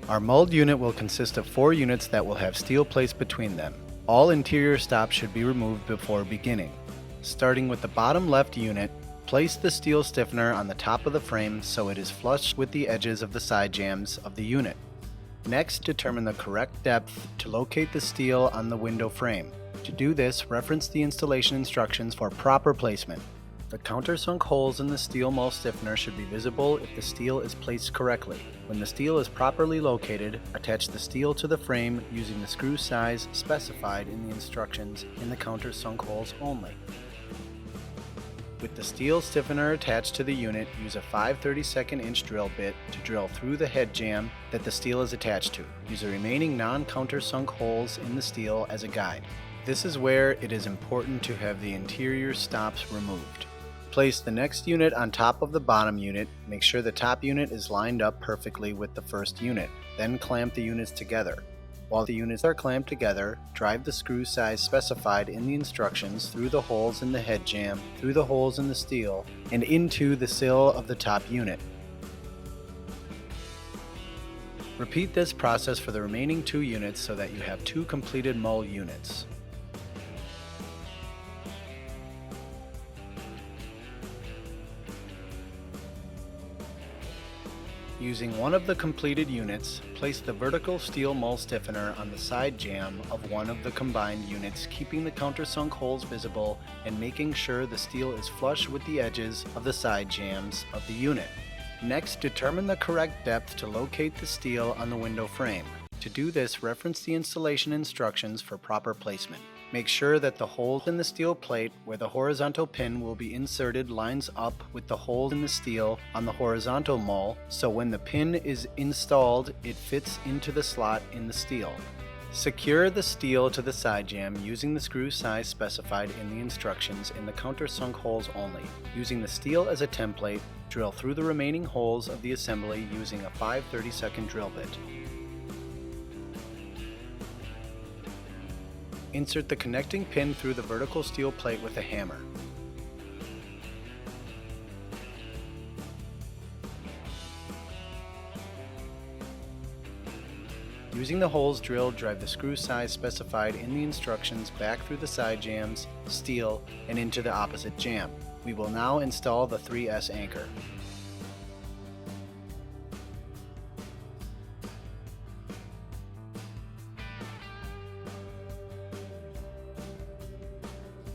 Our mulled unit will consist of 4 units that will have steel plates between them. All interior stops should be removed before beginning. Starting with the bottom left unit, place the steel stiffener on the top of the frame so it is flush with the edges of the side jambs of the unit. Next, determine the correct depth to locate the steel on the window frame. To do this, reference the installation instructions for proper placement. The countersunk holes in the steel mull stiffener should be visible if the steel is placed correctly. When the steel is properly located, attach the steel to the frame using the screw size specified in the instructions in the countersunk holes only. With the steel stiffener attached to the unit, use a 5/32 inch drill bit to drill through the head jamb that the steel is attached to. Use the remaining non-countersunk holes in the steel as a guide. This is where it is important to have the interior stops removed. Place the next unit on top of the bottom unit. Make sure the top unit is lined up perfectly with the first unit. Then clamp the units together. While the units are clamped together, drive the screw size specified in the instructions through the holes in the head jamb, through the holes in the steel, and into the sill of the top unit. Repeat this process for the remaining 2 units so that you have 2 completed mull units. Using one of the completed units, place the vertical steel mull stiffener on the side jamb of one of the combined units, keeping the countersunk holes visible and making sure the steel is flush with the edges of the side jambs of the unit. Next, determine the correct depth to locate the steel on the window frame. To do this, reference the installation instructions for proper placement. Make sure that the hole in the steel plate where the horizontal pin will be inserted lines up with the hole in the steel on the horizontal mull, so when the pin is installed, it fits into the slot in the steel. Secure the steel to the side jamb using the screw size specified in the instructions in the countersunk holes only. Using the steel as a template, drill through the remaining holes of the assembly using a 5/32 drill bit. Insert the connecting pin through the vertical steel plate with a hammer. Using the holes drilled, drive the screw size specified in the instructions back through the side jambs, steel, and into the opposite jamb. We will now install the 3S anchor.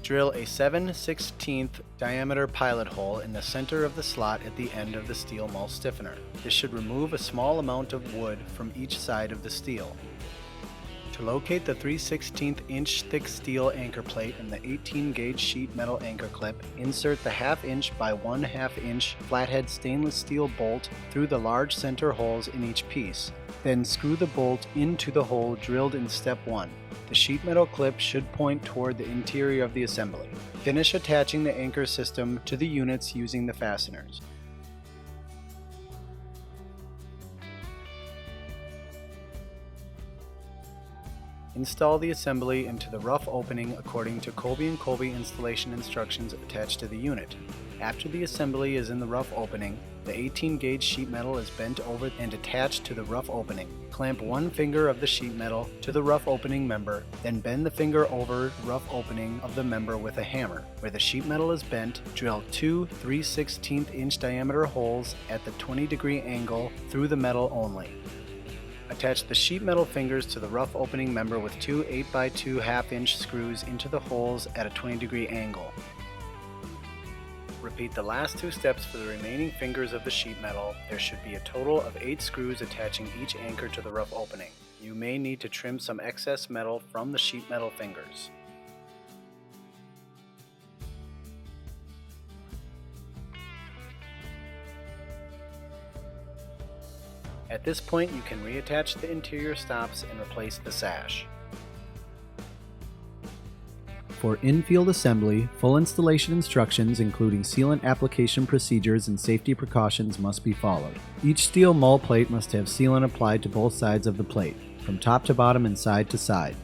Drill a 7/16 diameter pilot hole in the center of the slot at the end of the steel mull stiffener. This should remove a small amount of wood from each side of the steel. To locate the 3/16 inch thick steel anchor plate and the 18 gauge sheet metal anchor clip, insert the 1/2 inch by 1/2 inch flathead stainless steel bolt through the large center holes in each piece. Then screw the bolt into the hole drilled in step 1. The sheet metal clip should point toward the interior of the assembly. Finish attaching the anchor system to the units using the fasteners. Install the assembly into the rough opening according to Colby & Colby installation instructions attached to the unit. After the assembly is in the rough opening, the 18 gauge sheet metal is bent over and attached to the rough opening. Clamp one finger of the sheet metal to the rough opening member, then bend the finger over the rough opening of the member with a hammer. Where the sheet metal is bent, drill 2 3/16 inch diameter holes at the 20-degree angle through the metal only. Attach the sheet metal fingers to the rough opening member with 2 8x2 1/2 inch screws into the holes at a 20-degree angle. Repeat the last 2 steps for the remaining fingers of the sheet metal. There should be a total of 8 screws attaching each anchor to the rough opening. You may need to trim some excess metal from the sheet metal fingers. At this point, you can reattach the interior stops and replace the sash. For in-field assembly, full installation instructions including sealant application procedures and safety precautions must be followed. Each steel mull plate must have sealant applied to both sides of the plate, from top to bottom and side to side.